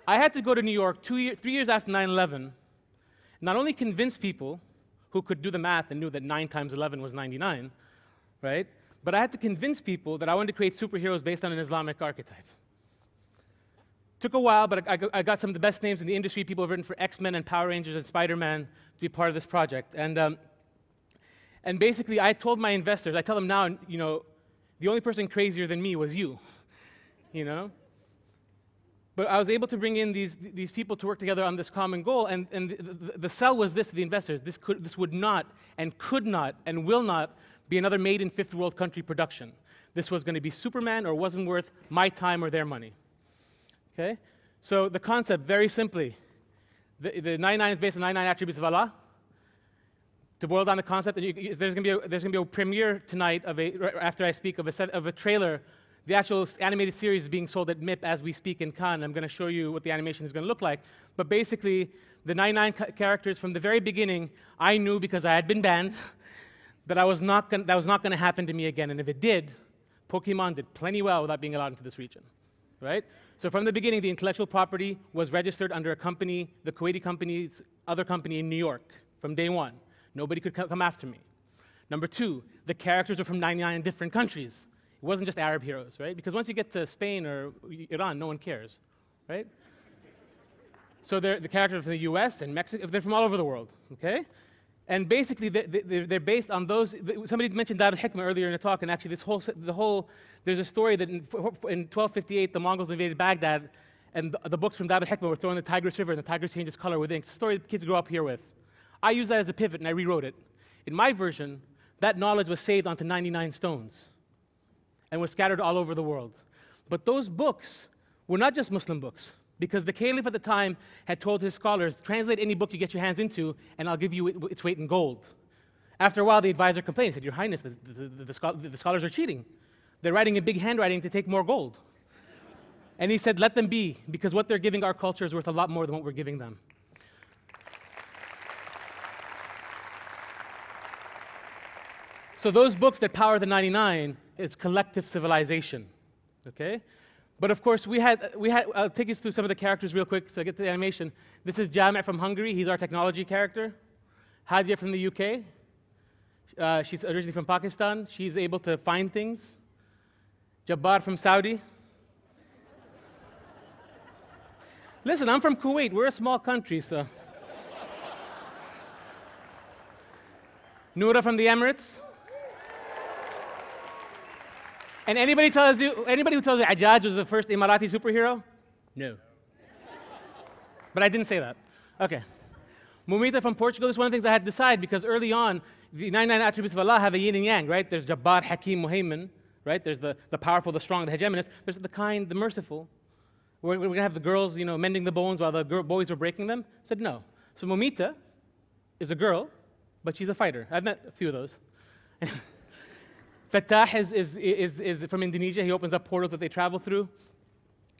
I had to go to New York 3 years after 9/11, not only convince people who could do the math and knew that 9 times 11 was 99, right? But I had to convince people that I wanted to create superheroes based on an Islamic archetype. Took a while, but I got some of the best names in the industry. People have written for X-Men and Power Rangers and Spider-Man to be part of this project. And basically, I told my investors, I tell them now, you know, the only person crazier than me was you, you know? But I was able to bring in these people to work together on this common goal, and the sell was this to the investors: this would not, and could not, and will not be another made in fifth world country production. This was going to be Superman, or wasn't worth my time or their money. Okay? So the concept, very simply, the 99 is based on 99 attributes of Allah. To boil down the concept, there's going to be a premiere tonight after I speak of a trailer. The actual animated series is being sold at MIP as we speak in Cannes. I'm going to show you what the animation is going to look like. But basically, the 99 characters from the very beginning, I knew because I had been banned that that was not going to happen to me again. And if it did, Pokemon did plenty well without being allowed into this region, right? So from the beginning, the intellectual property was registered under a company, the Kuwaiti company's other company in New York, from day one. Nobody could come after me. Number two, the characters are from 99 different countries. It wasn't just Arab heroes, right? Because once you get to Spain or Iran, no one cares, right? So the characters are from the US and Mexico, they're from all over the world, okay? And basically, they're based on those. Somebody mentioned Dar al-Hikmah earlier in the talk, and actually there's a story that in 1258, the Mongols invaded Baghdad, and the books from Dar al-Hikmah were thrown in the Tigris River, and the Tigris changes color with ink. It's a story that kids grow up here with. I used that as a pivot, and I rewrote it. In my version, that knowledge was saved onto 99 stones and was scattered all over the world. But those books were not just Muslim books, because the caliph at the time had told his scholars, translate any book you get your hands into, and I'll give you its weight in gold. After a while, the advisor complained. He said, Your Highness, the scholars are cheating. They're writing in big handwriting to take more gold. And he said, let them be, because what they're giving our culture is worth a lot more than what we're giving them. So those books that power the 99 is collective civilization, okay? But of course, I'll take you through some of the characters real quick so I get to the animation. This is Jami' from Hungary. He's our technology character. Hadia from the UK. She's originally from Pakistan. She's able to find things. Jabbar from Saudi. Listen, I'm from Kuwait. We're a small country, so. Noura from the Emirates. And anybody who tells you Ajaj was the first Emirati superhero? No. But I didn't say that. Okay. Mumita from Portugal is one of the things I had to decide, because early on, the 99 attributes of Allah have a yin and yang, right? There's Jabbar, Hakim, Muhaymin, right? There's the powerful, the strong, the hegemonist. There's the kind, the merciful. We're going to have the girls, mending the bones while the boys were breaking them. I said no. So Mumita is a girl, but she's a fighter. I've met a few of those. Fattah is from Indonesia. He opens up portals that they travel through.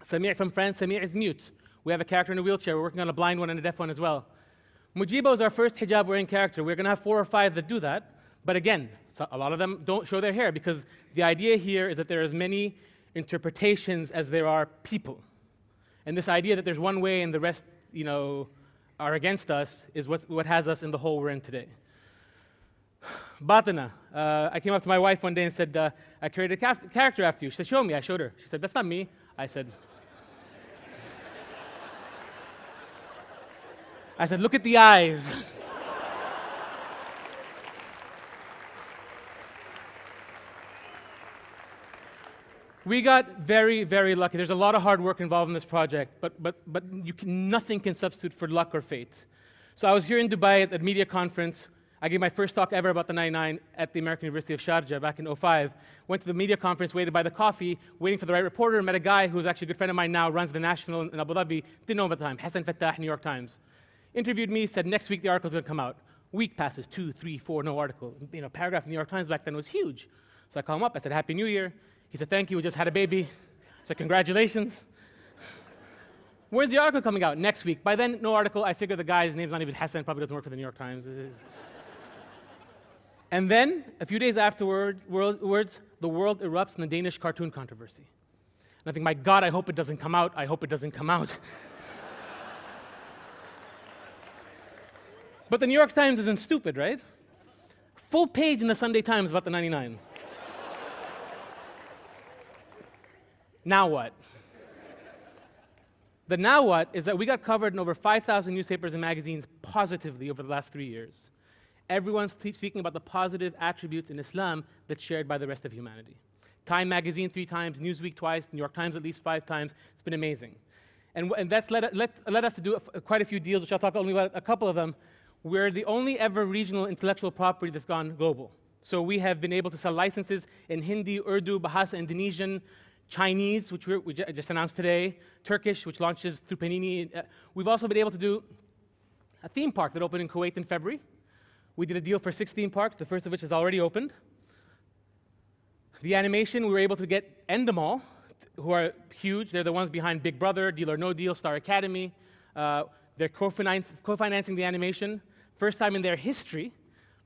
Sami' from France. Sami' is mute. We have a character in a wheelchair. We're working on a blind one and a deaf one as well. Mujiba is our first hijab-wearing character. We're going to have 4 or 5 that do that. But again, a lot of them don't show their hair, because the idea here is that there are as many interpretations as there are people. And this idea that there's one way and the rest, are against us is what has us in the hole we're in today. Batina. I came up to my wife one day and said, I created a character after you. She said, show me. I showed her. She said, that's not me. I said, look at the eyes. We got very, very lucky. There's a lot of hard work involved in this project, but nothing can substitute for luck or fate. So I was here in Dubai at a media conference. I gave my first talk ever about the 99 at the American University of Sharjah back in 2005. Went to the media conference, waited by the coffee, waiting for the right reporter, met a guy who's actually a good friend of mine now, runs the National in Abu Dhabi, didn't know him at the time, Hassan Fattah, New York Times. Interviewed me, said next week the article's going to come out. Week passes, 2, 3, 4, no article. Paragraph in the New York Times back then was huge. So I called him up, I said, Happy New Year. He said, thank you, we just had a baby. So congratulations. Where's the article coming out? Next week. By then, no article. I figure the guy's name's not even Hassan, probably doesn't work for the New York Times. And then, a few days afterwards, the world erupts in the Danish cartoon controversy. And I think, my God, I hope it doesn't come out. I hope it doesn't come out. But the New York Times isn't stupid, right? Full page in the Sunday Times about the 99. Now what? The now what is that we got covered in over 5,000 newspapers and magazines positively over the last 3 years. Everyone's speaking about the positive attributes in Islam that's shared by the rest of humanity. Time magazine 3 times, Newsweek twice, New York Times at least 5 times. It's been amazing. And that's led us to do quite a few deals, which I'll talk only about a couple of them. We're the only ever regional intellectual property that's gone global. So we have been able to sell licenses in Hindi, Urdu, Bahasa Indonesian, Chinese, which we just announced today, Turkish, which launches through Panini. We've also been able to do a theme park that opened in Kuwait in February. We did a deal for 6 theme parks, the first of which has already opened. The animation, we were able to get Endemol, who are huge. They're the ones behind Big Brother, Deal or No Deal, Star Academy. They're co-financing the animation. First time in their history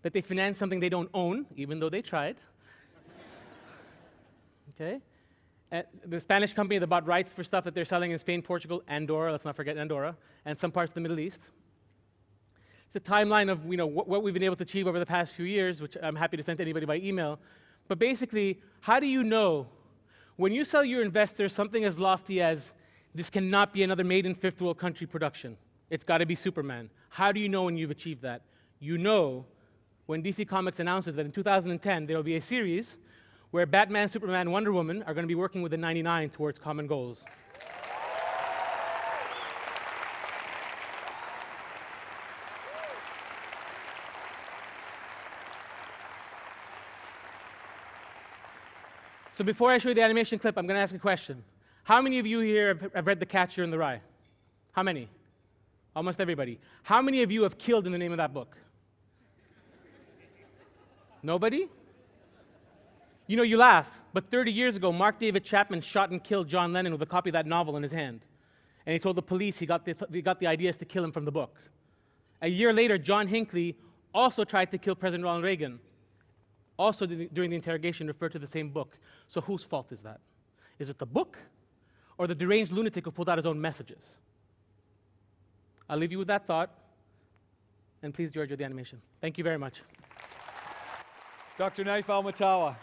that they finance something they don't own, even though they tried. Okay? The Spanish company that bought rights for stuff that they're selling in Spain, Portugal, Andorra, let's not forget Andorra, and some parts of the Middle East. It's a timeline of what we've been able to achieve over the past few years, which I'm happy to send to anybody by email. But basically, how do you know when you sell your investors something as lofty as this cannot be another made in fifth world country production? It's got to be Superman. How do you know when you've achieved that? You know when DC Comics announces that in 2010 there will be a series where Batman, Superman, Wonder Woman are going to be working with the 99 towards common goals. So before I show you the animation clip, I'm going to ask a question. How many of you here have read The Catcher in the Rye? How many? Almost everybody. How many of you have killed in the name of that book? Nobody? You know, you laugh, but 30 years ago, Mark David Chapman shot and killed John Lennon with a copy of that novel in his hand. And he told the police he got the ideas to kill him from the book. A year later, John Hinckley also tried to kill President Ronald Reagan. Also, during the interrogation, referred to the same book. So whose fault is that? Is it the book or the deranged lunatic who pulled out his own messages? I'll leave you with that thought. And please, George, the animation. Thank you very much. Dr. Naif Al Mutawa.